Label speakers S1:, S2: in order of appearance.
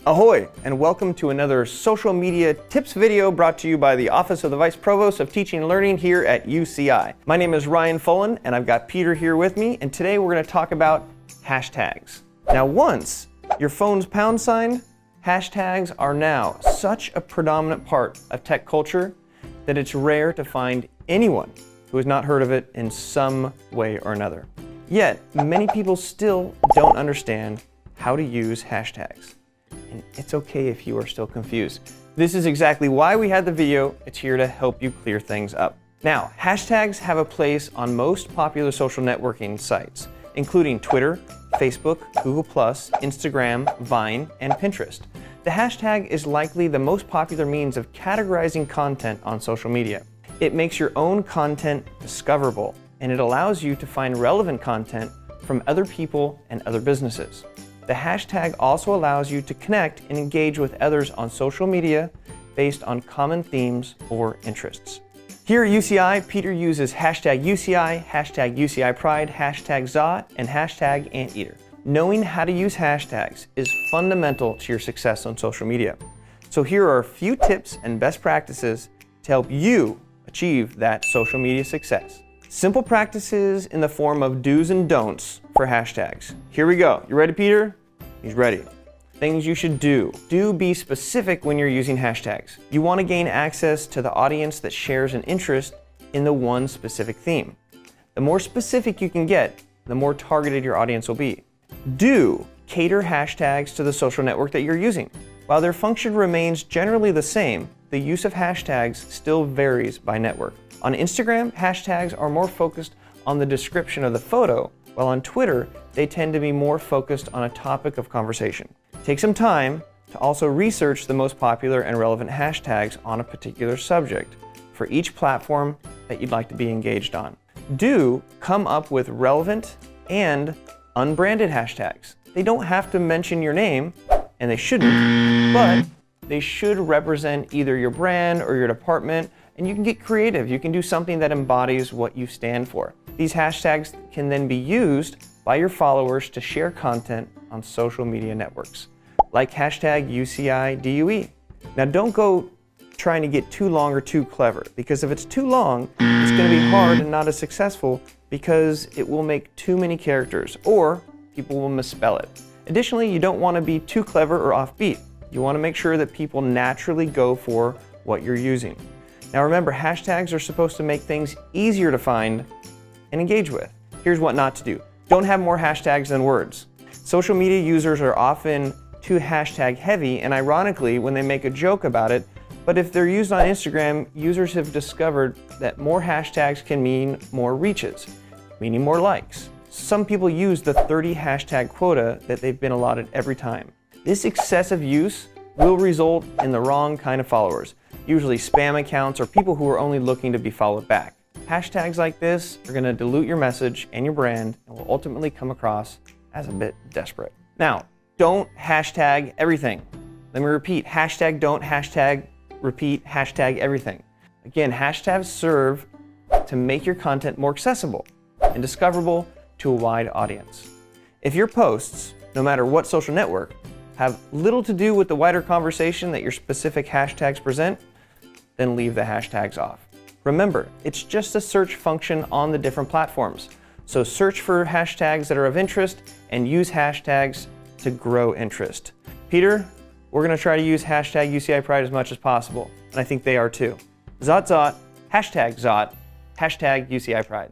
S1: Ahoy, and welcome to another social media tips video brought to you by the Office of the Vice Provost of Teaching and Learning here at UCI. My name is Ryan Fullen, and I've got Peter here with me, and today we're going to talk about hashtags. Now, once your phone's pound sign, hashtags are now such a predominant part of tech culture that it's rare to find anyone who has not heard of it in some way or another. Yet, many people still don't understand how to use hashtags. And it's okay if you are still confused. This is exactly why we had the video. It's here to help you clear things up. Now, hashtags have a place on most popular social networking sites, including Twitter, Facebook, Google+, Instagram, Vine, and Pinterest. The hashtag is likely the most popular means of categorizing content on social media. It makes your own content discoverable, and it allows you to find relevant content from other people and other businesses. The hashtag also allows you to connect and engage with others on social media based on common themes or interests. Here at UCI, Peter uses hashtag UCI, hashtag UCI Pride, hashtag Zot, and hashtag Anteater. Knowing how to use hashtags is fundamental to your success on social media. So here are a few tips and best practices to help you achieve that social media success. Simple practices in the form of do's and don'ts for hashtags. Here we go. You ready, Peter? He's ready. Things you should do. Do be specific when you're using hashtags. You want to gain access to the audience that shares an interest in the one specific theme. The more specific you can get, the more targeted your audience will be. Do cater hashtags to the social network that you're using. While their function remains generally the same, the use of hashtags still varies by network. On Instagram, hashtags are more focused on the description of the photo, while on Twitter, they tend to be more focused on a topic of conversation. Take some time to also research the most popular and relevant hashtags on a particular subject for each platform that you'd like to be engaged on. Do come up with relevant and unbranded hashtags. They don't have to mention your name, and they shouldn't, but they should represent either your brand or your department, and you can get creative. You can do something that embodies what you stand for. These hashtags can then be used by your followers to share content on social media networks, like hashtag UCIDUE. Now, don't go trying to get too long or too clever, because if it's too long, it's going to be hard and not as successful because it will make too many characters or people will misspell it. Additionally, you don't want to be too clever or offbeat. You want to make sure that people naturally go for what you're using. Now remember, hashtags are supposed to make things easier to find and engage with. Here's what not to do. Don't have more hashtags than words. Social media users are often too hashtag heavy, and ironically, when they make a joke about it, but if they're used on Instagram, users have discovered that more hashtags can mean more reaches, meaning more likes. Some people use the 30 hashtag quota that they've been allotted every time. This excessive use will result in the wrong kind of followers, usually spam accounts or people who are only looking to be followed back. Hashtags like this are going to dilute your message and your brand and will ultimately come across as a bit desperate. Now, don't hashtag everything. Let me repeat, hashtag don't, hashtag repeat, hashtag everything. Again, hashtags serve to make your content more accessible and discoverable to a wide audience. If your posts, no matter what social network, have little to do with the wider conversation that your specific hashtags present, then leave the hashtags off. Remember, it's just a search function on the different platforms. So search for hashtags that are of interest and use hashtags to grow interest. Peter, we're going to try to use hashtag UCI Pride as much as possible, and I think they are too. Zot, hashtag UCI Pride.